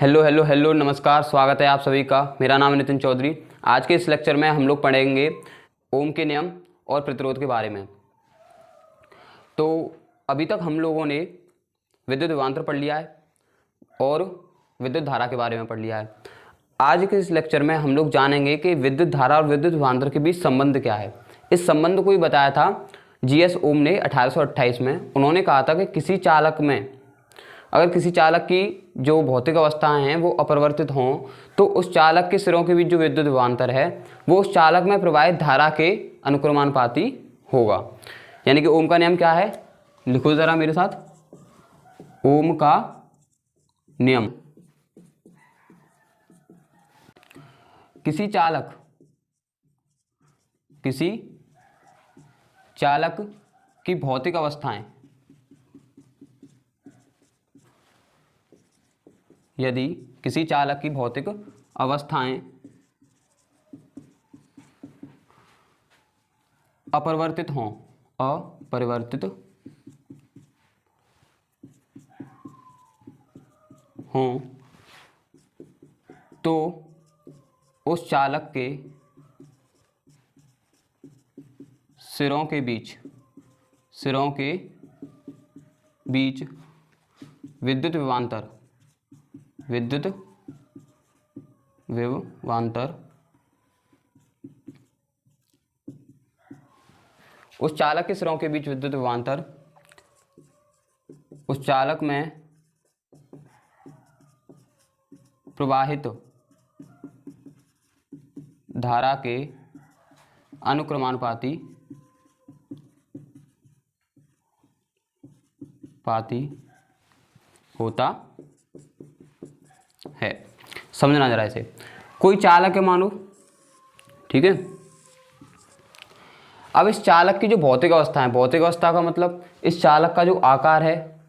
Hello hello hello नमस्कार, स्वागत है आप सभी का। मेरा नाम है नितिन चौधरी। आज के इस लेक्चर में हम लोग पढ़ेंगे ओम के नियम और प्रतिरोध के बारे में। तो अभी तक हम लोगों ने विद्युत विभवांतर पढ़ लिया है और विद्युत धारा के बारे में पढ़ लिया है। आज के इस लेक्चर में हम लोग जानेंगे कि विद्युत धारा और विद्युत विभवांतर के बीच संबंध क्या है। इस संबंध को ही बताया था जीएस ओम ने 1828 में। उन्होंने कहा था कि किसी चालक में अगर किसी चालक की जो भौतिक अवस्थाएं हैं वो अपरिवर्तित हों तो उस चालक के सिरों के बीच जो विद्युत विभवांतर है वो उस चालक में प्रवाहित धारा के अनुक्रमानुपाती होगा। यानी कि ओम का नियम क्या है, लिखो जरा मेरे साथ। ओम का नियम, किसी चालक की भौतिक अवस्थाएं यदि किसी चालक की भौतिक अवस्थाएं अपरिवर्तित हों तो उस चालक के सिरों के बीच विद्युत विभवांतर उस चालक के सिरों के बीच विद्युत विभवांतर उस चालक में प्रवाहित धारा के अनुक्रमानुपाती होता है। समझना जरा इसे। कोई चालक है मानो, ठीक है। अब इस चालक की जो भौतिक अवस्था है, भौतिक अवस्था का मतलब इस चालक का जो आकार है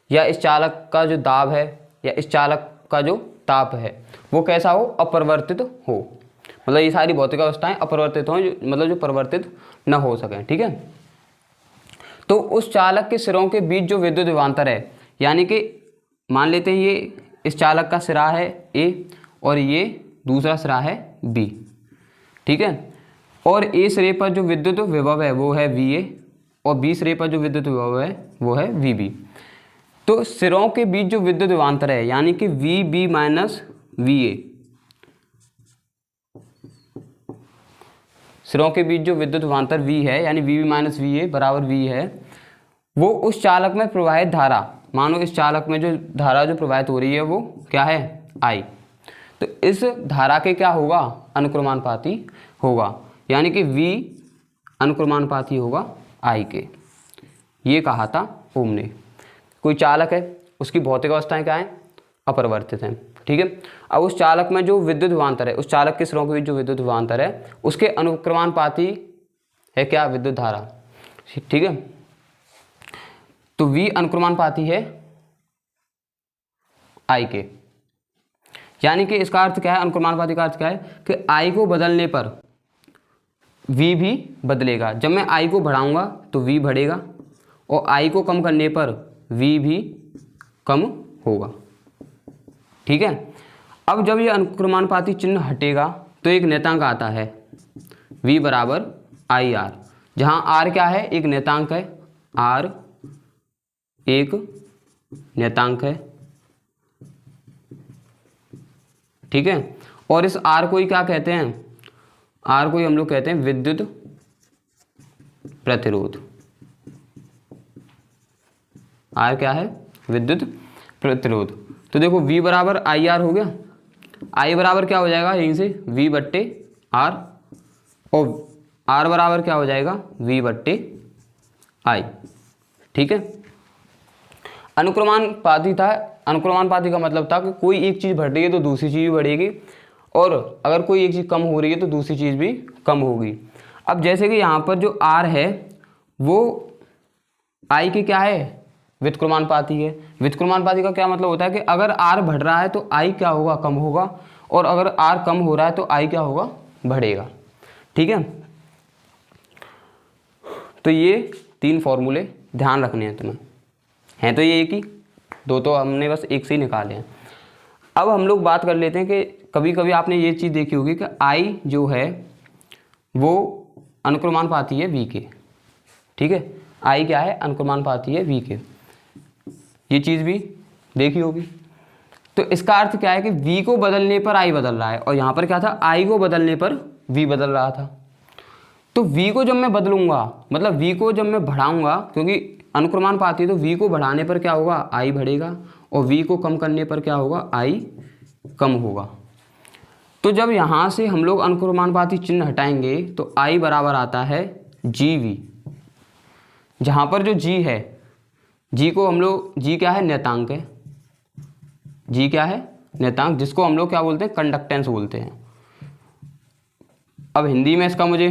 या इस चालक का जो दाब है या इस चालक का जो ताप है वो कैसा हो, अपरिवर्तित हो। मतलब ये सारी भौतिक अवस्थाएं अपरिवर्तित हों, मतलब जो परिवर्तित न हो सकें, ठीक है। तो उस चालक के सिरों के बीच जो विद्युत विभवांतर है, यानी कि मान लेते हैं ये इस चालक का सिरा है ए और ये दूसरा सिरा है बी, ठीक है। और ए सिरे पर जो विद्युत विभव है वो है वी ए और बी सिरे पर जो विद्युत विभव है वो है वी बी। तो सिरों के बीच जो विद्युत विभवांतर है यानी कि V B minus V A, सिरों के बीच जो विद्युत विभवांतर वी है यानी V B minus V A बराबर वी है, वो उस चालक में प्रवाहित धारा, मानो इस चालक में जो धारा जो प्रवाहित हो रही है वो क्या है, आई। तो इस धारा के क्या होगा, अनुक्रमानुपाती होगा, यानी कि V अनुक्रमानुपाती होगा I के। ये कहा था ओम ने। कोई चालक है, उसकी भौतिक अवस्थाएं क्या हैं, अपरिवर्तित हैं, ठीक है। अब उस चालक में जो विद्युत विभवांतर है, उस चालक के सिरों के बीच जो विद्युत विभवांतर है उसके अनुक्रमानुपाती है क्या, विद्युत धारा, ठीक है। तो V अनुक्रमानुपाती है I के, यानी कि इसका अर्थ क्या है, अनुक्रमानुपाती का अर्थ क्या है कि I को बदलने पर V भी बदलेगा। जब मैं I को बढ़ाऊंगा तो V बढ़ेगा और I को कम करने पर V भी कम होगा, ठीक है। अब जब ये अनुक्रमानुपाती चिन्ह हटेगा तो एक नेतांक आता है V बराबर आई आर, जहाँ R क्या है, एक नेतांक है, R एक नेतांक है, ठीक है। और इस R को ही क्या कहते हैं, R को ही हम लोग कहते हैं विद्युत प्रतिरोध। R क्या है, विद्युत प्रतिरोध। तो देखो V बराबर आई आर हो गया, I बराबर क्या हो जाएगा यहीं से V बट्टे R और R बराबर क्या हो जाएगा V बट्टे I, ठीक है। अनुक्रमानुपाती था, अनुक्रमानुपाती का मतलब था कि कोई एक चीज़ बढ़ रही है तो दूसरी चीज़ भी बढ़ेगी और अगर कोई एक चीज़ कम हो रही है तो दूसरी चीज़ भी कम होगी। अब जैसे कि यहाँ पर जो R है वो I के क्या है, व्युत्क्रमानुपाती है। व्युत्क्रमानुपाती का क्या मतलब होता है कि अगर R बढ़ रहा है तो I क्या होगा, कम होगा, और अगर R कम हो रहा है तो I क्या होगा, बढ़ेगा, ठीक है। तो ये तीन फॉर्मूले ध्यान रखने हैं तुम्हें, हैं तो ये एक ही, दो तो हमने बस एक से ही निकाले हैं। अब हम लोग बात कर लेते हैं कि कभी कभी आपने ये चीज़ देखी होगी कि आई जो है वो अनुक्रमानुपाती है वी के, ठीक है, आई क्या है, अनुक्रमानुपाती है वी के, ये चीज़ भी देखी होगी। तो इसका अर्थ क्या है कि v को बदलने पर i बदल रहा है, और यहाँ पर क्या था, i को बदलने पर v बदल रहा था। तो v को जब मैं बदलूंगा, मतलब v को जब मैं बढ़ाऊंगा, क्योंकि अनुक्रमानुपाती है तो v को बढ़ाने पर क्या होगा, i बढ़ेगा, और v को कम करने पर क्या होगा, i कम होगा। तो जब यहाँ से हम लोग अनुक्रमानुपाती चिन्ह हटाएंगे तो i बराबर आता है gv, जहाँ पर जो g है, g को हम लोग, g क्या है, नियतांक है, g क्या है, नियतांक, जिसको हम लोग क्या बोलते हैं, कंडक्टेंस बोलते हैं। अब हिंदी में इसका मुझे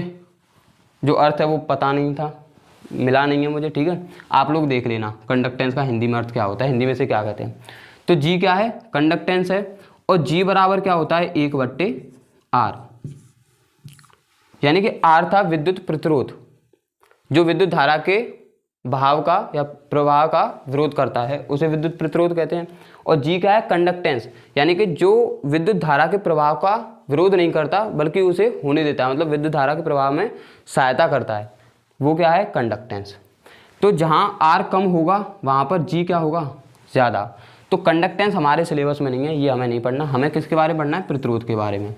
जो अर्थ है वो पता नहीं था, मिला नहीं है मुझे, ठीक है, आप लोग देख लेना कंडक्टेंस का हिंदी में अर्थ क्या होता है, हिंदी में से क्या कहते हैं। तो g क्या है, कंडक्टेंस है, और g बराबर क्या होता है, 1/r, यानी कि r था विद्युत प्रतिरोध, जो विद्युत धारा के बहाव का या प्रवाह का विरोध करता है, उसे विद्युत प्रतिरोध कहते हैं। और जी क्या है, कंडक्टेंस, यानी कि जो विद्युत धारा के प्रवाह का विरोध नहीं करता बल्कि उसे होने देता है, मतलब विद्युत धारा के प्रवाह में सहायता करता है, वो क्या है, कंडक्टेंस। तो जहाँ आर कम होगा वहाँ पर जी क्या होगा, ज़्यादा। तो कंडक्टेंस हमारे सिलेबस में नहीं है, ये हमें नहीं पढ़ना, हमें किसके बारे में पढ़ना है, प्रतिरोध के बारे में।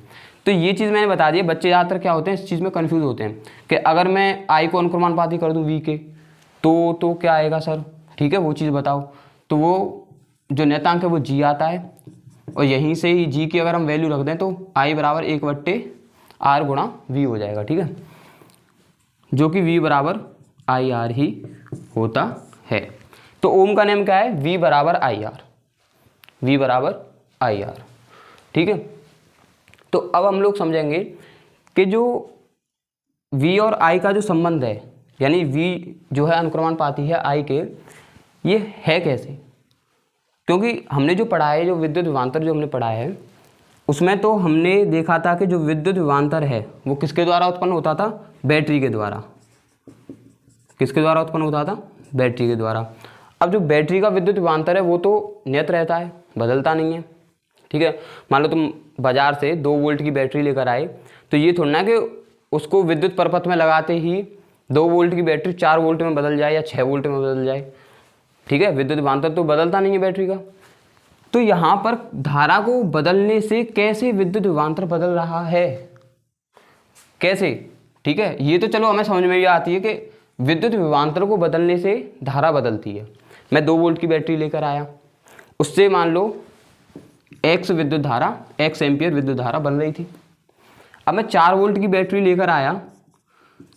तो ये चीज़ मैंने बता दी। बच्चे ज़्यादातर क्या होते हैं, इस चीज़ में कन्फ्यूज़ होते हैं कि अगर मैं आई को अनुक्रमानुपाती कर दूँ वी के तो क्या आएगा सर, ठीक है, वो चीज़ बताओ। तो वो जो नियतांक है वो जी आता है, और यहीं से ही जी की अगर हम वैल्यू रख दें तो आई बराबर 1/r गुणा वी हो जाएगा, ठीक है, जो कि वी बराबर आई आर ही होता है। तो ओम का नियम क्या है, वी बराबर आई आर, वी बराबर आई आर, ठीक है। तो अब हम लोग समझेंगे कि जो वी और आई का जो संबंध है, यानी वी जो है अनुक्रमानुपाती है आई के, ये है कैसे, क्योंकि हमने जो पढ़ा है, जो विद्युत विभवांतर जो हमने पढ़ा है, उसमें तो हमने देखा था कि जो विद्युत विभवांतर है वो किसके द्वारा उत्पन्न होता था, बैटरी के द्वारा। किसके द्वारा उत्पन्न होता था, बैटरी के द्वारा। अब जो बैटरी का विद्युत विभवांतर है वो तो नियत रहता है, बदलता नहीं है, ठीक है। मान लो तुम बाजार से 2 वोल्ट की बैटरी लेकर आए, तो ये थोड़ा ना कि उसको विद्युत परपथ में लगाते ही 2 वोल्ट की बैटरी 4 वोल्ट में बदल जाए या 6 वोल्ट में बदल जाए, ठीक है, विद्युत विभवांतर तो बदलता नहीं है बैटरी का। तो यहाँ पर धारा को बदलने से कैसे विद्युत विभवांतर बदल रहा है, कैसे, ठीक है, ये तो चलो हमें समझ में भी आती है कि विद्युत विभवांतर को बदलने से धारा बदलती है। मैं 2 वोल्ट की बैटरी लेकर आया, उससे मान लो x विद्युत धारा, x एम्पियर विद्युत धारा बन रही थी। अब मैं 4 वोल्ट की बैटरी लेकर आया,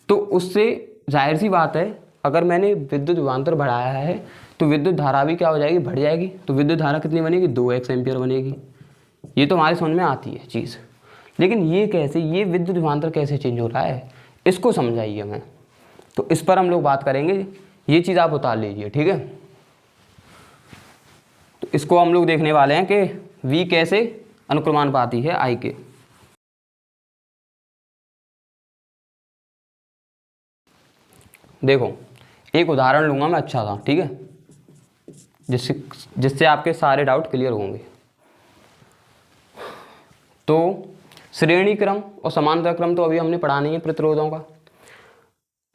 तो उससे जाहिर सी बात है, अगर मैंने विद्युत विभवांतर बढ़ाया है तो विद्युत धारा भी क्या हो जाएगी, बढ़ जाएगी। तो विद्युत धारा कितनी बनेगी, 2x एम्पियर बनेगी। ये तो हमारे समझ में आती है चीज़, लेकिन ये कैसे, ये विद्युत विभवांतर कैसे चेंज हो रहा है, इसको समझाइए हमें। तो इस पर हम लोग बात करेंगे, ये चीज़ आप उतार लीजिए, ठीक है। तो इसको हम लोग देखने वाले हैं कि V कैसे अनुक्रमानुपाती है I के। देखो एक उदाहरण लूंगा मैं अच्छा था, ठीक है, जिससे आपके सारे डाउट क्लियर होंगे। तो श्रेणी क्रम और समांतर क्रम तो अभी हमने पढ़ा नहीं है प्रतिरोधों का,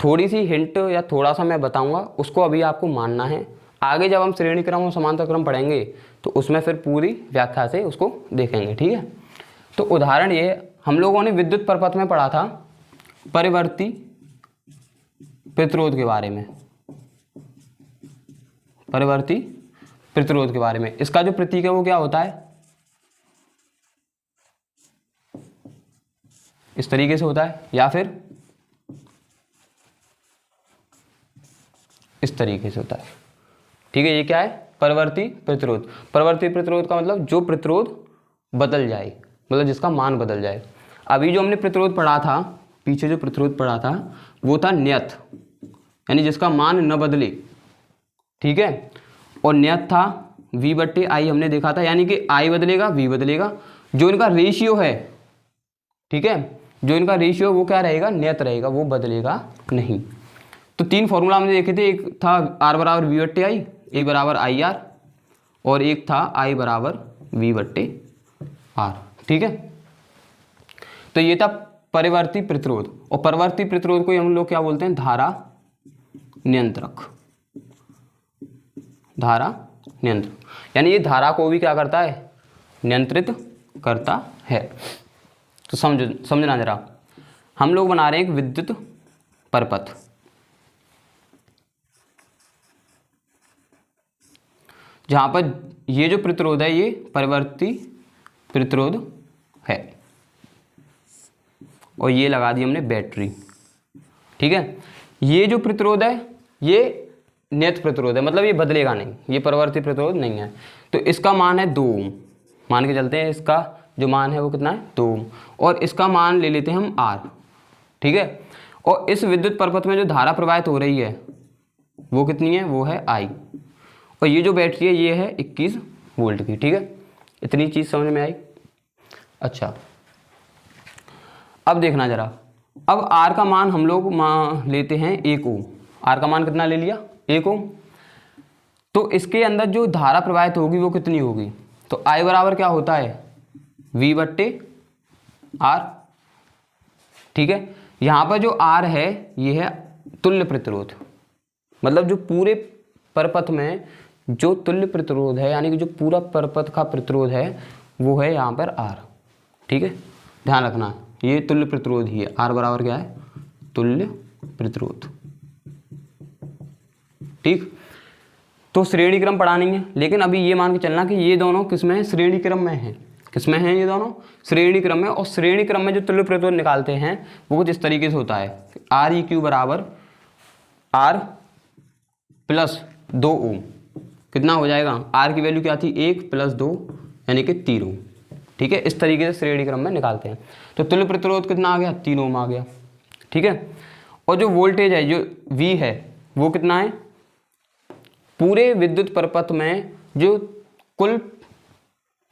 थोड़ी सी हिंट या थोड़ा सा मैं बताऊंगा, उसको अभी आपको मानना है। आगे जब हम श्रेणी क्रम और समांतर क्रम पढ़ेंगे तो उसमें फिर पूरी व्याख्या से उसको देखेंगे, ठीक है। तो उदाहरण ये, हम लोगों ने विद्युत परपथ में पढ़ा था परिवर्ती प्रतिरोध के बारे में, परिवर्ती प्रतिरोध के बारे में। इसका जो प्रतीक है वो क्या होता है, इस तरीके से होता है, या फिर इस तरीके से होता है, ठीक है। ये क्या है, परिवर्ती प्रतिरोध। परिवर्ती प्रतिरोध का मतलब जो प्रतिरोध बदल जाए, मतलब जिसका मान बदल जाए। अभी जो हमने प्रतिरोध पढ़ा था, पीछे जो प्रतिरोध पढ़ा था वो था नियत, यानी जिसका मान न बदले, ठीक है। और नियत था V/I हमने देखा था, यानी कि I बदलेगा V बदलेगा। जो इनका रेशियो है, ठीक है, जो इनका रेशियो वो क्या रहेगा, नियत रहेगा, वो बदलेगा नहीं। तो 3 फॉर्मूला हमने देखे थे, एक था R बराबर V/I, एक बराबर IR, और एक था I बराबर V/R। R, ठीक है। तो ये था परिवर्ती प्रतिरोध, और परिवर्ती प्रतिरोध को हम लोग क्या बोलते हैं, धारा नियंत्रक। धारा नियंत्रक यानी ये धारा को भी क्या करता है, नियंत्रित करता है। तो समझना जरा, हम लोग बना रहे हैं एक विद्युत परपथ, जहां पर ये जो प्रतिरोध है ये परिवर्ती प्रतिरोध है, और ये लगा दी हमने बैटरी, ठीक है। ये जो प्रतिरोध है ये नियत प्रतिरोध है, मतलब ये बदलेगा नहीं, ये परिवर्ती प्रतिरोध नहीं है। तो इसका मान है 2 ओम, मान के चलते हैं इसका जो मान है वो कितना है, 2 ओम, और इसका मान ले लेते हैं हम R, ठीक है। और इस विद्युत परपथ में जो धारा प्रवाहित हो रही है वो कितनी है, वो है I, और ये जो बैटरी है ये है 21 वोल्ट की, ठीक है। इतनी चीज़ समझ में आई। अच्छा, अब देखना जरा, अब R का मान हम लोग लेते हैं 1 ओम। R का मान कितना ले लिया, 1 ओम। तो इसके अंदर जो धारा प्रवाहित होगी वो कितनी होगी, तो I बराबर क्या होता है, V/R, ठीक है। यहाँ पर जो R है ये है तुल्य प्रतिरोध, मतलब जो पूरे परपथ में जो तुल्य प्रतिरोध है, यानी कि जो पूरा परपथ का प्रतिरोध है वो है यहाँ पर R, ठीक है। ध्यान रखना ये तुल्य प्रतिरोध ही है, R बराबर क्या है, तुल्य प्रतिरोध, ठीक। तो श्रेणी क्रम पढ़ा नहीं है, लेकिन अभी ये मान के चलना कि ये दोनों किसमें है, श्रेणी क्रम में है। किसमें है, ये दोनों श्रेणी क्रम में। और श्रेणी क्रम में जो तुल्य प्रतिरोध निकालते हैं वो कुछ इस तरीके से होता है, Req बराबर R प्लस 2 ओम, कितना हो जाएगा, R की वैल्यू क्या थी, 1 प्लस 2 यानी कि 3 ओम, ठीक है। इस तरीके से श्रेणी क्रम में निकालते हैं। तो तुल्य प्रतिरोध कितना आ गया, 3 ओम आ गया, ठीक है। और जो वोल्टेज है जो V है वो कितना है, पूरे विद्युत परपथ में जो कुल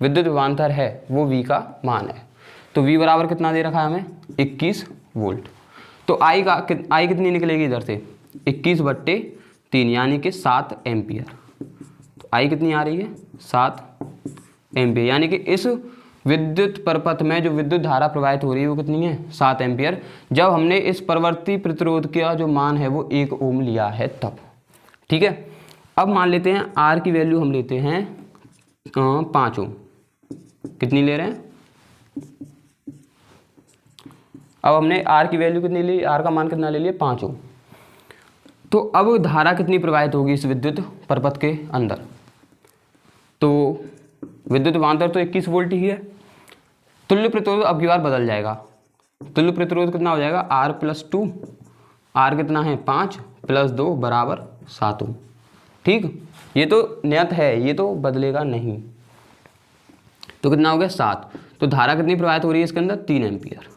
विद्युत विभवांतर है वो V का मान है। तो V बराबर कितना दे रखा है हमें, 21 वोल्ट। तो I कितनी निकलेगी इधर से, 21/3 यानी कि 7 एम्पियर। तो I कितनी आ रही है, 7 एम्पियर, यानी कि इस विद्युत परपथ में जो विद्युत धारा प्रवाहित हो रही है वो कितनी है, 7 एम्पियर। जब हमने इस परिवर्ती प्रतिरोध का जो मान है वो 1 ओम लिया है तब, ठीक है। अब मान लेते हैं R की वैल्यू हम लेते हैं 5 ओम। कितनी ले रहे हैं, अब हमने R की वैल्यू कितनी ली, R का मान कितना ले लिया, 5 ओम। तो अब धारा कितनी प्रवाहित होगी इस विद्युत परपथ के अंदर, तो विद्युत विभवांतर तो 21 वोल्ट ही है। तुल्य प्रतिरोध अब की बार बदल जाएगा, तुल्य प्रतिरोध कितना हो जाएगा, R प्लस 2, R कितना है 5 प्लस 2 बराबर 7 ओम, ठीक। ये तो नियत है, ये तो बदलेगा नहीं। तो कितना हो गया, 7। तो धारा कितनी प्रवाहित हो रही है इसके अंदर, 3 एम्पियर।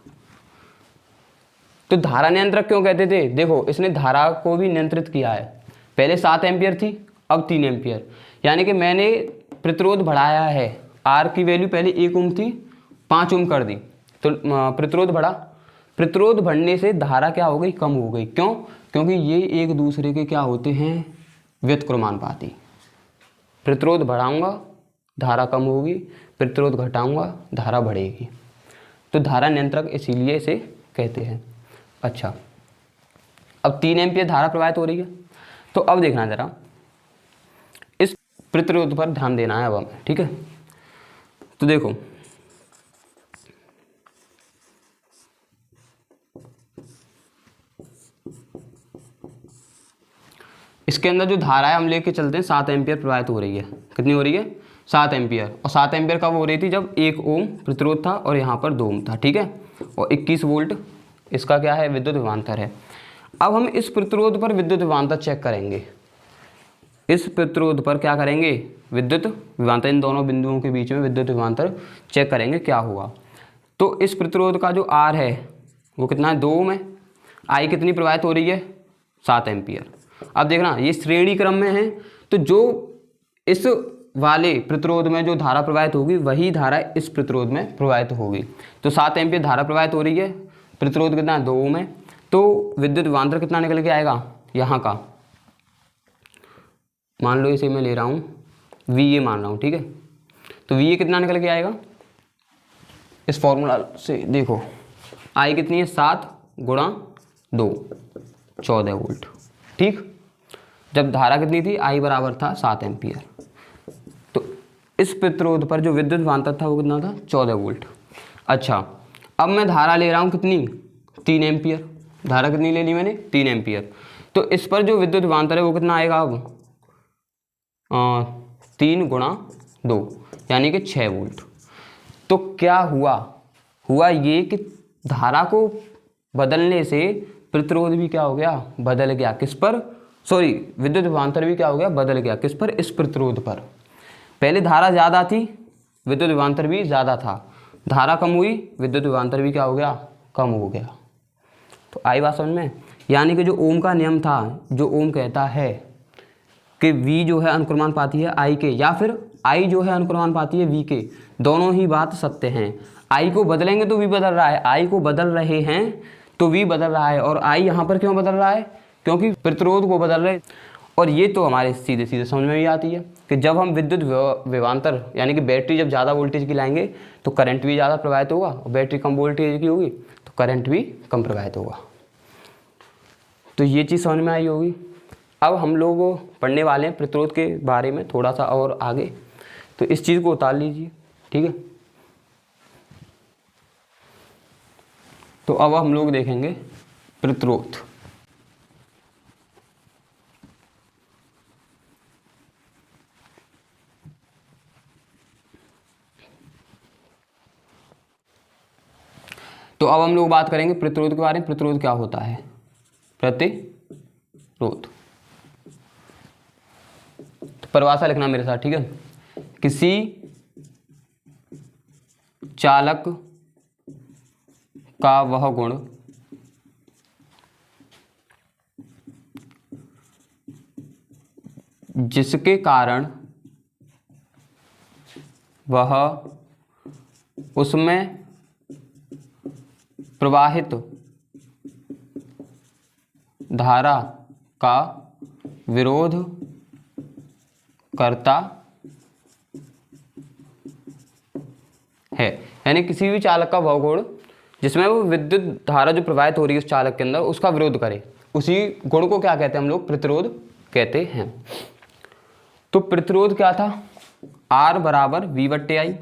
तो धारा नियंत्रक क्यों कहते थे, देखो इसने धारा को भी नियंत्रित किया है। पहले 7 एम्पियर थी, अब 3 एम्पियर, यानी कि मैंने प्रतिरोध बढ़ाया है। R की वैल्यू पहले 1 ओम थी, 5 ओम कर दी, तो प्रतिरोध बढ़ा। प्रतिरोध बढ़ने से धारा क्या हो गई, कम हो गई। क्यों, क्योंकि ये एक दूसरे के क्या होते हैं, व्युत्क्रमानुपाती। प्रतिरोध बढ़ाऊंगा धारा कम होगी, प्रतिरोध घटाऊंगा धारा बढ़ेगी। तो धारा नियंत्रक इसीलिए इसे कहते हैं। अच्छा, अब 3 एम्पियर धारा प्रवाहित हो रही है। तो अब देखना जरा, इस प्रतिरोध पर ध्यान देना है अब हमें, ठीक है। तो देखो इसके अंदर जो धारा है हम लेके चलते हैं, 7 एम्पियर प्रवाहित हो रही है। कितनी हो रही है, 7 एम्पियर। और 7 एम्पियर कब हो रही थी, जब 1 ओम प्रतिरोध था और यहाँ पर 2 ओम था, ठीक है। और 21 वोल्ट इसका क्या है, विद्युत विभवांतर है। अब हम इस प्रतिरोध पर विद्युत विभवांतर चेक करेंगे। इस प्रतिरोध पर क्या करेंगे, विद्युत विभवांतर, इन दोनों बिंदुओं के बीच में विद्युत विभवांतर चेक करेंगे क्या हुआ। तो इस प्रतिरोध का जो R है वो कितना है, 2 ओम है। I कितनी प्रवाहित हो रही है, 7 एम्पियर। अब देखना ये श्रेणी क्रम में है, तो जो इस वाले प्रतिरोध में जो धारा प्रवाहित होगी वही धारा इस प्रतिरोध में प्रवाहित होगी। तो 7 एम्पियर धारा प्रवाहित हो रही है, प्रतिरोध कितना है, 2 ओम है। तो विद्युत विभवांतर कितना निकल के आएगा, यहाँ का मान लो इसे मैं ले रहा हूँ VA मान रहा हूँ, ठीक है। तो VA कितना निकल के आएगा, इस फॉर्मूला से देखो, आई कितनी है 7 गुणा 2, 14 वोल्ट। ठीक, जब धारा कितनी थी, आई बराबर था 7 एम्पियर। तो इस प्रतिरोध पर जो विद्युत विभवांतर था वो कितना था, 14 वोल्ट। अच्छा, अब मैं धारा ले रहा हूँ कितनी, 3 एम्पियर। धारा कितनी ले ली मैंने, 3 एम्पियर। तो इस पर जो विद्युत विभवांतर है वो कितना आएगा अब, 3 गुणा 2 यानी कि 6 वोल्ट। तो क्या हुआ ये कि धारा को बदलने से प्रतिरोध भी क्या हो गया, बदल गया। किस पर, सॉरी, विद्युत विभवांतर भी क्या हो गया, बदल गया। किस पर, इस प्रतिरोध पर। पहले धारा ज़्यादा थी, विद्युत विभवांतर भी ज़्यादा था। धारा कम हुई, विद्युत विभवांतर भी क्या हो गया, कम हो गया। तो आई बात समझ में। यानी कि जो ओम का नियम था, जो ओम कहता है कि V जो है अनुक्रमानुपाती है I के, या फिर I जो है अनुक्रमानुपाती है V के, दोनों ही बात सत्य हैं। I को बदलेंगे तो V बदल रहा है, I को बदल रहे हैं तो V बदल रहा है। और I यहाँ पर क्यों बदल रहा है, क्योंकि प्रतिरोध को बदल रहे। और ये तो हमारे सीधे सीधे समझ में भी आती है कि जब हम विद्युत विभवांतर यानी कि बैटरी जब ज़्यादा वोल्टेज की लाएंगे तो करंट भी ज़्यादा प्रवाहित होगा, और बैटरी कम वोल्टेज की होगी तो करंट भी कम प्रवाहित होगा। तो ये चीज़ समझ में आई होगी। अब हम लोग पढ़ने वाले हैं प्रतिरोध के बारे में थोड़ा सा और आगे, तो इस चीज़ को उतार लीजिए, ठीक है। तो अब हम लोग देखेंगे प्रतिरोध। तो अब हम लोग बात करेंगे प्रतिरोध के बारे में। प्रतिरोध क्या होता है, प्रतिरोध, तो परिभाषा लिखना मेरे साथ, ठीक है। किसी चालक का वह गुण जिसके कारण वह उसमें प्रवाहित धारा का विरोध करता है। यानी किसी भी चालक का वह गुण जिसमें वो विद्युत धारा जो प्रवाहित हो रही है उस चालक के अंदर उसका विरोध करे, उसी गुण को क्या कहते हैं हम लोग, प्रतिरोध कहते हैं। तो प्रतिरोध क्या था, R बराबर V/I।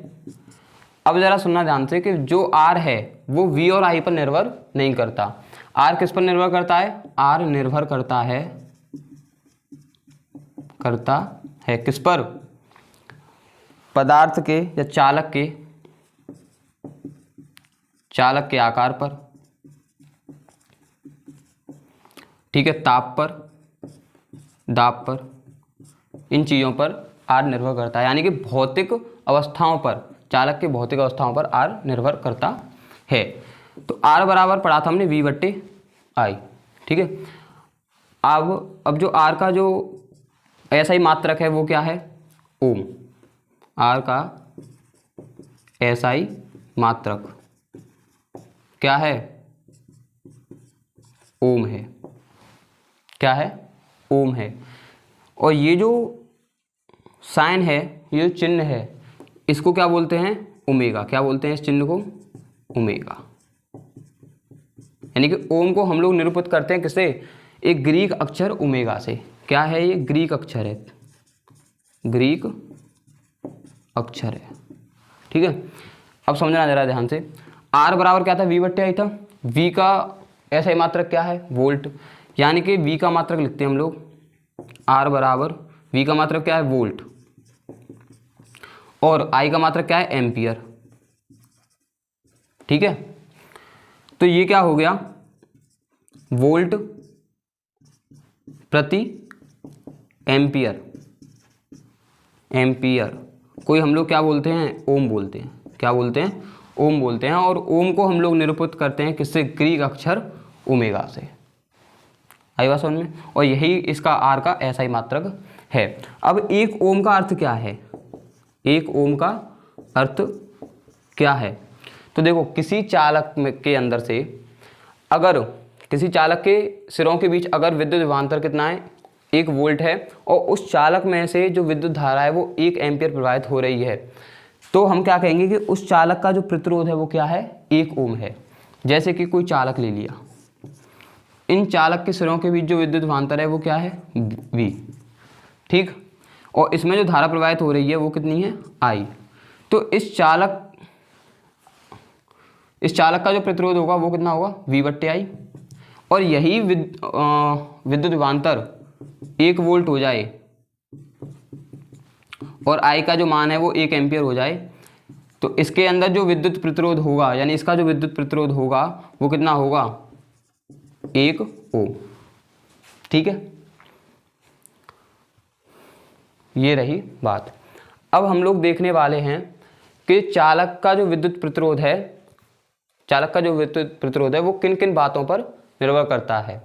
अब जरा सुनना ध्यान से कि जो R है वो V और I पर निर्भर नहीं करता। R किस पर निर्भर करता है, R निर्भर करता है किस पर, पदार्थ के या चालक के आकार पर, ठीक है, ताप पर, दाब पर, इन चीज़ों पर R निर्भर करता है। यानी कि भौतिक अवस्थाओं पर, चालक के भौतिक अवस्थाओं पर R निर्भर करता है। तो R बराबर पढ़ा था हमने V/I, ठीक है। अब जो R का जो SI मात्रक है वो क्या है, ओम। R का SI मात्रक क्या है, ओम है। क्या है, ओम है। और ये जो साइन है, ये जो चिन्ह है, इसको क्या बोलते हैं, ओमेगा। क्या बोलते हैं इस चिन्ह को, ओमेगा। यानी कि ओम को हम लोग निरूपित करते हैं किससे, एक ग्रीक अक्षर ओमेगा से। क्या है ये, ग्रीक अक्षर है, ग्रीक अक्षर है, ठीक है। अब समझना जरा ध्यान से। R बराबर क्या था, V/I था। V का SI मात्रक क्या है, वोल्ट। यानी कि V का मात्रक लिखते हैं हम लोग, R बराबर V का मात्रक क्या है, वोल्ट, और I का मात्रक क्या है, एम्पियर, ठीक है। तो ये क्या हो गया, वोल्ट प्रति एम्पियर, एम्पियर कोई हम लोग क्या बोलते हैं, ओम बोलते हैं। क्या बोलते हैं, ओम बोलते हैं। और ओम को हम लोग निरूपित करते हैं किससे, ग्रीक अक्षर ओमेगा से। आई बात समझ में। और यही इसका R का SI मात्रक है। अब एक ओम का अर्थ क्या है, एक ओम का अर्थ क्या है, तो देखो किसी चालक के अंदर से, अगर किसी चालक के सिरों के बीच अगर विद्युत विभवांतर कितना है, 1 वोल्ट है, और उस चालक में से जो विद्युत धारा है वो 1 एम्पियर प्रवाहित हो रही है, तो हम क्या कहेंगे कि उस चालक का जो प्रतिरोध है वो क्या है, 1 ओम है। जैसे कि कोई चालक ले लिया, इन चालक के सिरों के बीच जो विद्युत विभवांतर है वो क्या है, V, ठीक। और इसमें जो धारा प्रवाहित हो रही है वो कितनी है, I। तो इस चालक का जो प्रतिरोध होगा वो कितना होगा, V/I। और यही विद्युत विभवांतर 1 वोल्ट हो जाए और I का जो मान है वो 1 एम्पियर हो जाए, तो इसके अंदर जो विद्युत प्रतिरोध होगा, यानी इसका जो विद्युत प्रतिरोध होगा वो कितना होगा, 1 ओम, ठीक है। ये रही बात। अब हम लोग देखने वाले हैं कि चालक का जो विद्युत प्रतिरोध है वो किन किन बातों पर निर्भर करता है,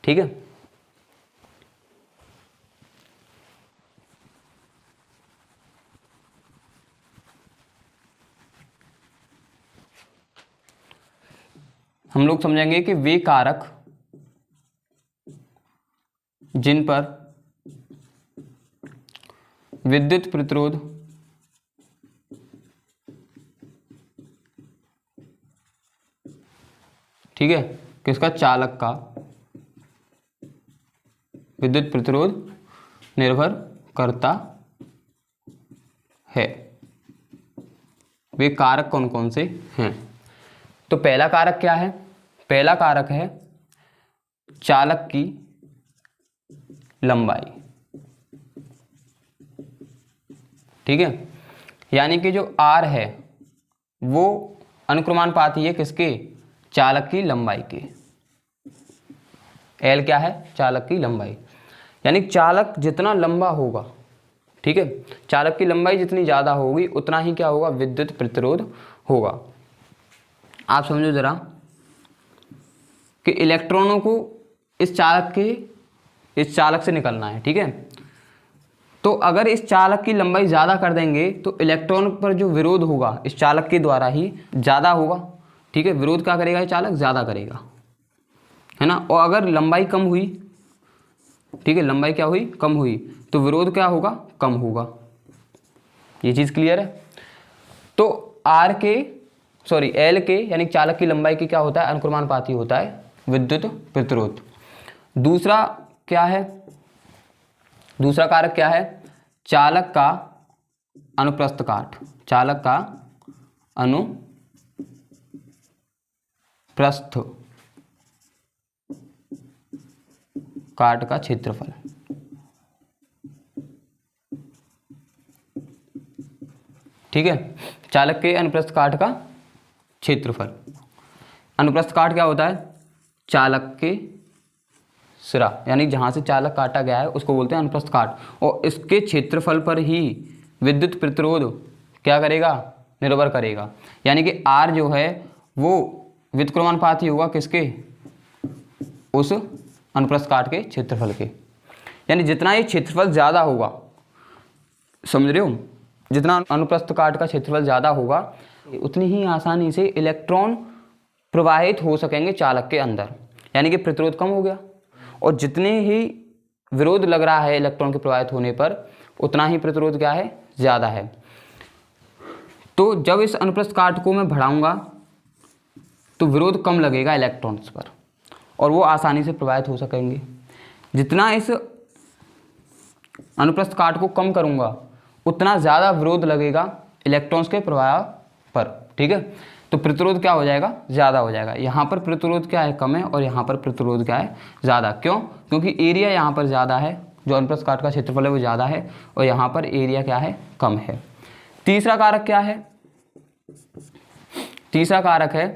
ठीक है। हम लोग समझेंगे कि वे कारक जिन पर विद्युत प्रतिरोध ठीक है, किसका, चालक का विद्युत प्रतिरोध निर्भर करता है, वे कारक कौन कौन से हैं। तो पहला कारक क्या है, पहला कारक है चालक की लंबाई, ठीक है। यानी कि जो R है वो अनुक्रमानुपाती है किसके, चालक की लंबाई के। L क्या है, चालक की लंबाई। यानी चालक जितना लंबा होगा, ठीक है, चालक की लंबाई जितनी ज़्यादा होगी उतना ही क्या होगा, विद्युत प्रतिरोध होगा। आप समझो जरा कि इलेक्ट्रॉनों को इस चालक से निकलना है, ठीक है। तो अगर इस चालक की लंबाई ज़्यादा कर देंगे तो इलेक्ट्रॉन पर जो विरोध होगा इस चालक के द्वारा ही ज़्यादा होगा, ठीक है। विरोध क्या करेगा, ये चालक ज़्यादा करेगा, है ना। और अगर लंबाई कम हुई, ठीक है, लंबाई क्या हुई, कम हुई, तो विरोध क्या होगा, कम होगा। ये चीज़ क्लियर है। तो L के यानी चालक की लंबाई की क्या होता है, अनुक्रमानुपाती होता है विद्युत प्रतिरोध। दूसरा क्या है, दूसरा कारक क्या है, चालक का अनुप्रस्थ काट, चालक का अनुप्रस्थ काट का क्षेत्रफल, ठीक है। चालक के अनुप्रस्थ काट का क्षेत्रफल। अनुप्रस्थ काट क्या होता है, चालक के सिरा, यानी जहां से चालक काटा गया है उसको बोलते हैं अनुप्रस्थ काट। और इसके क्षेत्रफल पर ही विद्युत प्रतिरोध क्या करेगा, निर्भर करेगा। यानी कि R जो है वो व्युत्क्रमानुपाती होगा किसके, उस अनुप्रस्थ काट के क्षेत्रफल के। यानी जितना ये क्षेत्रफल ज़्यादा होगा, समझ रहे हो, जितना अनुप्रस्थ काट का क्षेत्रफल ज़्यादा होगा उतनी ही आसानी से इलेक्ट्रॉन प्रवाहित हो सकेंगे चालक के अंदर, यानी कि प्रतिरोध कम हो गया। और जितने ही विरोध लग रहा है इलेक्ट्रॉन के प्रवाहित होने पर उतना ही प्रतिरोध क्या है, ज़्यादा है। तो जब इस अनुप्रस्थ काट को मैं बढ़ाऊंगा तो विरोध कम लगेगा इलेक्ट्रॉन्स पर और वो आसानी से प्रवाहित हो सकेंगे। जितना इस अनुप्रस्थ काट को कम करूंगा उतना ज़्यादा विरोध लगेगा इलेक्ट्रॉन्स के प्रवाह पर, ठीक है। तो प्रतिरोध क्या हो जाएगा, ज़्यादा हो जाएगा। यहाँ पर प्रतिरोध क्या है, कम है, और यहाँ पर प्रतिरोध क्या है, ज़्यादा। क्यों, क्योंकि एरिया यहाँ पर ज़्यादा है, जो अनुप्रस्थ काट का क्षेत्रफल है वो ज़्यादा है, और यहाँ पर एरिया क्या है, कम है। तीसरा कारक क्या है, तीसरा कारक है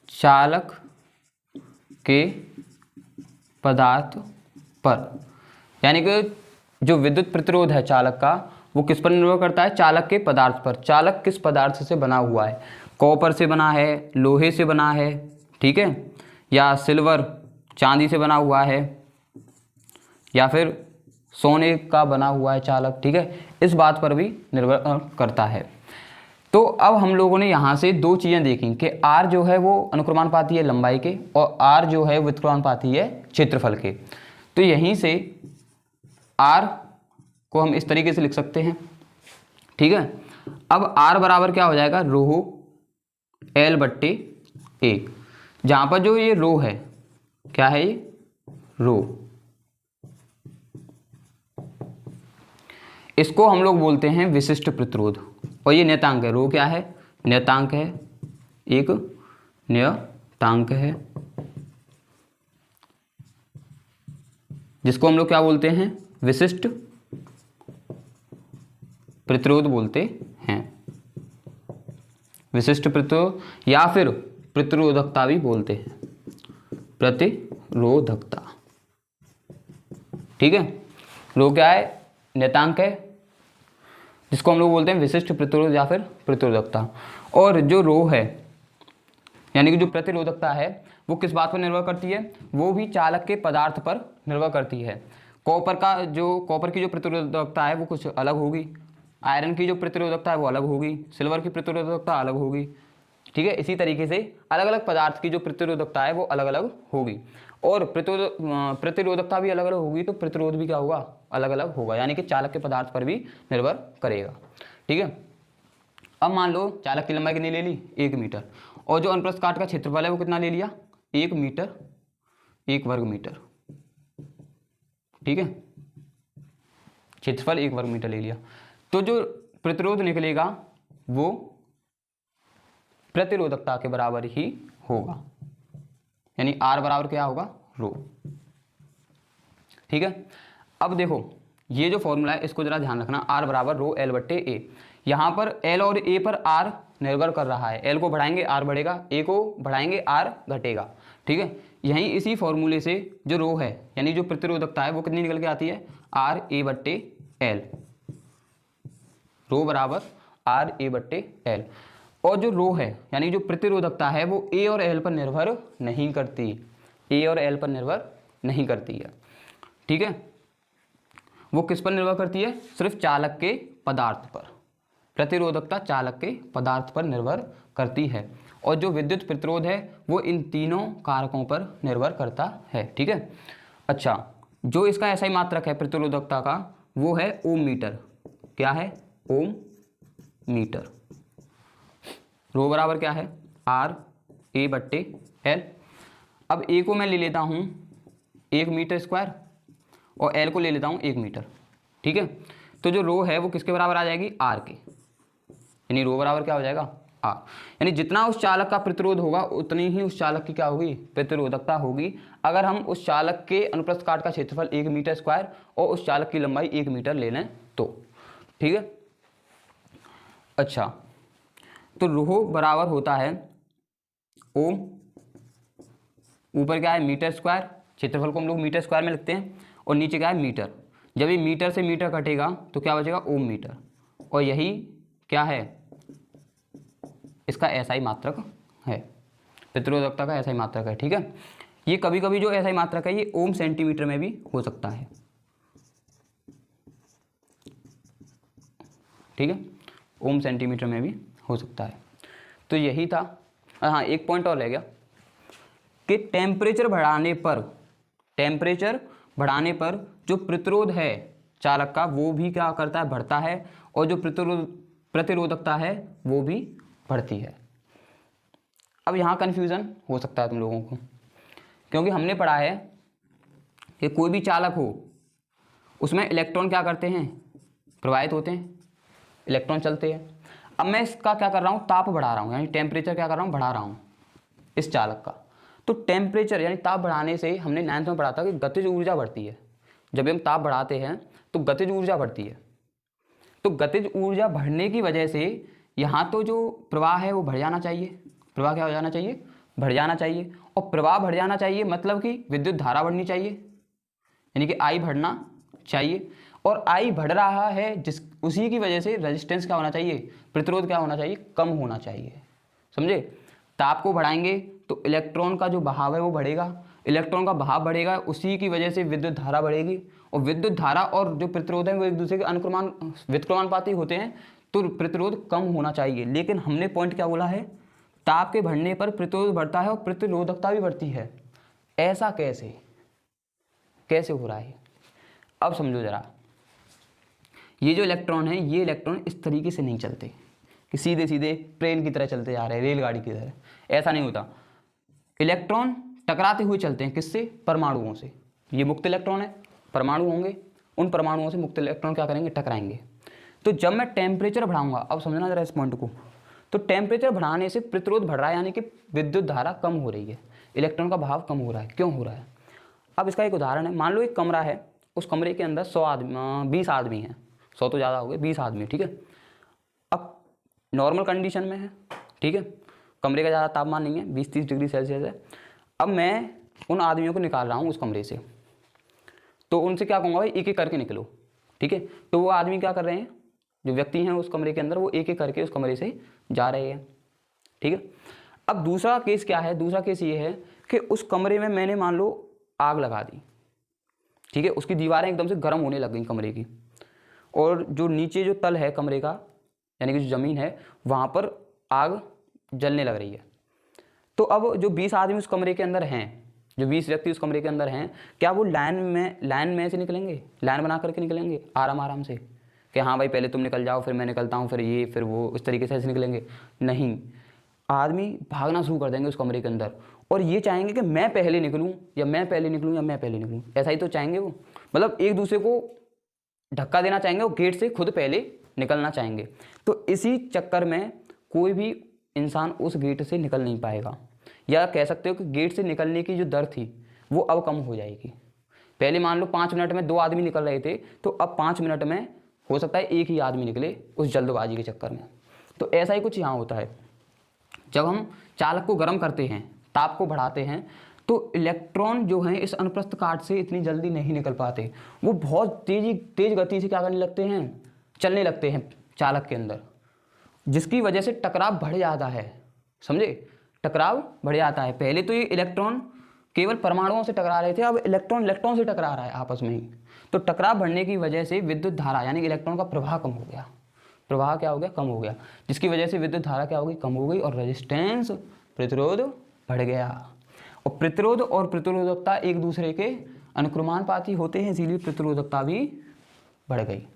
चालक के पदार्थ पर। यानी कि जो विद्युत प्रतिरोध है चालक का वो किस पर निर्भर करता है, चालक के पदार्थ पर। चालक किस पदार्थ से बना हुआ है, कॉपर से बना है, लोहे से बना है, ठीक है, या सिल्वर चांदी से बना हुआ है, या फिर सोने का बना हुआ है चालक, ठीक है। इस बात पर भी निर्भर करता है। तो अब हम लोगों ने यहाँ से दो चीज़ें देखी कि R जो है वो अनुक्रमानुपाती है लंबाई के और R जो है व्युत्क्रमानुपाती है क्षेत्रफल के। तो यहीं से R को हम इस तरीके से लिख सकते हैं, ठीक है। अब R बराबर क्या हो जाएगा, रो L बट्टे A, जहां पर जो ये रो है, क्या है ये, रो, इसको हम लोग बोलते हैं विशिष्ट प्रतिरोध, और ये नियतांक है, रो क्या है, नियतांक है, एक नियतांक है, जिसको हम लोग क्या बोलते हैं, विशिष्ट प्रतिरोध बोलते हैं, विशिष्ट प्रतिरोध या फिर प्रतिरोधकता भी बोलते हैं, प्रतिरोधकता। ठीक है, रो क्या है, नियतांक है, जिसको हम लोग बोलते हैं विशिष्ट प्रतिरोध या फिर प्रतिरोधकता। और जो रो है यानी कि जो प्रतिरोधकता है वो किस बात पर निर्भर करती है, वो भी चालक के पदार्थ पर निर्भर करती है। कॉपर की जो प्रतिरोधकता है वो कुछ अलग होगी, आयरन की जो प्रतिरोधकता है वो अलग होगी, सिल्वर की प्रतिरोधकता अलग होगी। ठीक है, इसी तरीके से अलग अलग पदार्थ की जो प्रतिरोधकता है वो अलग अलग होगी, और प्रतिरोधकता भी अलग अलग होगी, तो प्रतिरोध भी क्या होगा, अलग अलग होगा, यानी कि चालक के पदार्थ पर भी निर्भर करेगा। ठीक है, अब मान लो चालक की लंबाई कितनी ले ली, 1 मीटर, और जो अनुप्रस्थ काट का क्षेत्रफल है वो कितना ले लिया, 1 मीटर, 1 वर्ग मीटर। ठीक है, क्षेत्रफल 1 वर्ग मीटर ले लिया, तो जो प्रतिरोध निकलेगा वो प्रतिरोधकता के बराबर ही होगा, यानी R बराबर क्या होगा, रो। ठीक है, अब देखो ये जो फॉर्मूला है इसको जरा ध्यान रखना, R बराबर रो L बट्टे A, यहाँ पर L और A पर R निर्भर कर रहा है, L को बढ़ाएंगे R बढ़ेगा, A को बढ़ाएंगे R घटेगा। ठीक है, यहीं इसी फॉर्मूले से जो रो है यानी जो प्रतिरोधकता है वो कितनी निकल के आती है, R A बट्टे L, रो बराबर R A बट्टे L। और जो रो है यानी जो प्रतिरोधकता है वो A और L पर निर्भर नहीं करती, A और L पर निर्भर नहीं करती है। ठीक है, वो किस पर निर्भर करती है, सिर्फ चालक के पदार्थ पर, प्रतिरोधकता चालक के पदार्थ पर निर्भर करती है, और जो विद्युत प्रतिरोध है वो इन तीनों कारकों पर निर्भर करता है। ठीक है, अच्छा, जो इसका ऐसा ही मात्रक है प्रतिरोधकता का वो है ओम मीटर, क्या है, ओम मीटर। रो बराबर क्या है, R A बट्टे L। अब A को मैं ले लेता हूँ 1 मीटर स्क्वायर और L को ले लेता हूँ 1 मीटर। ठीक है, तो जो रो है वो किसके बराबर आ जाएगी, R के, यानी रो बराबर क्या हो जाएगा, R, यानी जितना उस चालक का प्रतिरोध होगा उतनी ही उस चालक की क्या होगी, प्रतिरोधकता होगी, अगर हम उस चालक के अनुप्रस्थ काट का क्षेत्रफल 1 मीटर स्क्वायर और उस चालक की लंबाई 1 मीटर ले लें तो। ठीक है, अच्छा, तो रो बराबर होता है ओम, ऊपर क्या है मीटर स्क्वायर, क्षेत्रफल को हम लोग मीटर स्क्वायर में लिखते हैं, और नीचे क्या है मीटर, जब ये मीटर से मीटर कटेगा तो क्या बचेगा, ओम मीटर, और यही क्या है, इसका ऐसा ही मात्रक है, प्रतिरोधकता का ऐसा ही मात्रक है। ठीक है, ये कभी कभी जो ऐसा ही मात्रक है ये ओम सेंटीमीटर में भी हो सकता है। ठीक है, ओम सेंटीमीटर में भी हो सकता है। तो यही था। हाँ, एक पॉइंट और रह गया कि टेम्परेचर बढ़ाने पर जो प्रतिरोध है चालक का वो भी क्या करता है, बढ़ता है, और जो प्रतिरोधकता है वो भी बढ़ती है। अब यहाँ कन्फ्यूज़न हो सकता है तुम लोगों को, क्योंकि हमने पढ़ा है कि कोई भी चालक हो उसमें इलेक्ट्रॉन क्या करते हैं, प्रवाहित होते हैं, इलेक्ट्रॉन चलते हैं। अब मैं इसका क्या कर रहा हूँ, ताप बढ़ा रहा हूँ, यानी टेम्परेचर क्या कर रहा हूँ, बढ़ा रहा हूँ इस चालक का। तो टेम्परेचर यानी ताप बढ़ाने से हमने 9th में पढ़ा था कि गतिज ऊर्जा बढ़ती है, जब हम ताप बढ़ाते हैं तो गतिज ऊर्जा बढ़ती है। तो गतिज ऊर्जा बढ़ने की वजह से यहाँ तो जो प्रवाह है वो बढ़ जाना चाहिए, प्रवाह क्या हो जाना चाहिए, बढ़ जाना चाहिए, और प्रवाह बढ़ जाना चाहिए मतलब कि विद्युत धारा बढ़नी चाहिए, यानी कि I बढ़ना चाहिए, और I बढ़ रहा है उसी की वजह से रेजिस्टेंस क्या होना चाहिए, प्रतिरोध क्या होना चाहिए, कम होना चाहिए। समझे, ताप को बढ़ाएंगे तो इलेक्ट्रॉन का जो बहाव है वो बढ़ेगा, इलेक्ट्रॉन का बहाव बढ़ेगा, उसी की वजह से विद्युत धारा बढ़ेगी, और विद्युत धारा और जो प्रतिरोध है वो एक दूसरे के व्युत्क्रमानुपाती होते हैं, तो प्रतिरोध कम होना चाहिए। लेकिन हमने पॉइंट क्या बोला है, ताप के बढ़ने पर प्रतिरोध बढ़ता है और प्रतिरोधकता भी बढ़ती है। ऐसा कैसे हो रहा है, अब समझो जरा। ये जो इलेक्ट्रॉन है, ये इलेक्ट्रॉन इस तरीके से नहीं चलते कि सीधे सीधे ट्रेन की तरह चलते जा रहे हैं, रेलगाड़ी की तरह, ऐसा नहीं होता। इलेक्ट्रॉन टकराते हुए चलते हैं, किससे? परमाणुओं से। ये मुक्त इलेक्ट्रॉन है, परमाणु होंगे, उन परमाणुओं से मुक्त इलेक्ट्रॉन क्या करेंगे? टकराएंगे। तो जब मैं टेम्परेचर बढ़ाऊंगा, अब समझना जरा इस पॉइंट को, तो टेम्परेचर बढ़ाने से प्रतिरोध बढ़ रहा है, यानी कि विद्युत धारा कम हो रही है, इलेक्ट्रॉन का भाव कम हो रहा है। क्यों हो रहा है? अब इसका एक उदाहरण है, मान लो एक कमरा है, उस कमरे के अंदर 20 आदमी हैं, 100 तो ज़्यादा हो गए, 20 आदमी, ठीक है। अब नॉर्मल कंडीशन में है, ठीक है, कमरे का ज़्यादा तापमान नहीं है, 20-30 डिग्री सेल्सियस है। अब मैं उन आदमियों को निकाल रहा हूँ उस कमरे से, तो उनसे क्या कहूँगा? भाई एक एक करके निकलो, ठीक है। तो वो आदमी क्या कर रहे हैं, जो व्यक्ति हैं उस कमरे के अंदर, वो एक एक करके उस कमरे से जा रहे हैं, ठीक है। अब दूसरा केस क्या है? दूसरा केस ये है कि उस कमरे में मैंने मान लो आग लगा दी, ठीक है, उसकी दीवारें एकदम से गर्म होने लग गई कमरे की, और जो नीचे जो तल है कमरे का, यानी कि जो ज़मीन है, वहाँ पर आग जलने लग रही है। तो अब जो 20 आदमी उस कमरे के अंदर हैं, जो 20 व्यक्ति उस कमरे के अंदर हैं, क्या वो लाइन में से निकलेंगे? लाइन बना करके निकलेंगे आराम आराम से कि हाँ भाई पहले तुम निकल जाओ, फिर मैं निकलता हूँ, फिर ये, फिर वो, इस तरीके से ऐसे निकलेंगे? नहीं, आदमी भागना शुरू कर देंगे उस कमरे के अंदर, और ये चाहेंगे कि मैं पहले निकलूँ, या मैं पहले निकलूँ, या मैं पहले निकलूँ, ऐसा ही तो चाहेंगे वो। मतलब एक दूसरे को धक्का देना चाहेंगे, वो गेट से खुद पहले निकलना चाहेंगे। तो इसी चक्कर में कोई भी इंसान उस गेट से निकल नहीं पाएगा, या कह सकते हो कि गेट से निकलने की जो दर थी वो अब कम हो जाएगी। पहले मान लो 5 मिनट में 2 आदमी निकल रहे थे, तो अब 5 मिनट में हो सकता है एक ही आदमी निकले उस जल्दबाजी के चक्कर में। तो ऐसा ही कुछ यहाँ होता है, जब हम चालक को गर्म करते हैं, ताप को बढ़ाते हैं, तो इलेक्ट्रॉन जो हैं इस अनुप्रस्थ काट से इतनी जल्दी नहीं निकल पाते, वो बहुत तेज गति से क्या करने लगते हैं? चलने लगते हैं चालक के अंदर, जिसकी वजह से टकराव बढ़ जाता है। समझे? टकराव बढ़ जाता है। पहले तो ये इलेक्ट्रॉन केवल परमाणुओं से टकरा रहे थे, अब इलेक्ट्रॉन से टकरा रहा है आपस में ही। तो टकराव बढ़ने की वजह से विद्युत धारा, यानी कि इलेक्ट्रॉन का प्रवाह कम हो गया। प्रवाह क्या हो गया? कम हो गया, जिसकी वजह से विद्युत धारा क्या हो गई? कम हो गई, और रेजिस्टेंस, प्रतिरोध बढ़ गया। और प्रतिरोध और प्रतिरोधकता एक दूसरे के अनुक्रमानुपाती होते हैं, इसीलिए प्रतिरोधकता भी बढ़ गई।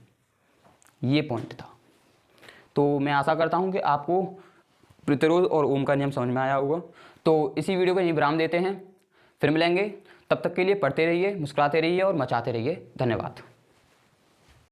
ये पॉइंट था। तो मैं आशा करता हूँ कि आपको प्रतिरोध और ओम का नियम समझ में आया होगा। तो इसी वीडियो को यहीं विराम देते हैं, फिर मिलेंगे। तब तक के लिए पढ़ते रहिए, मुस्कुराते रहिए और मचाते रहिए। धन्यवाद।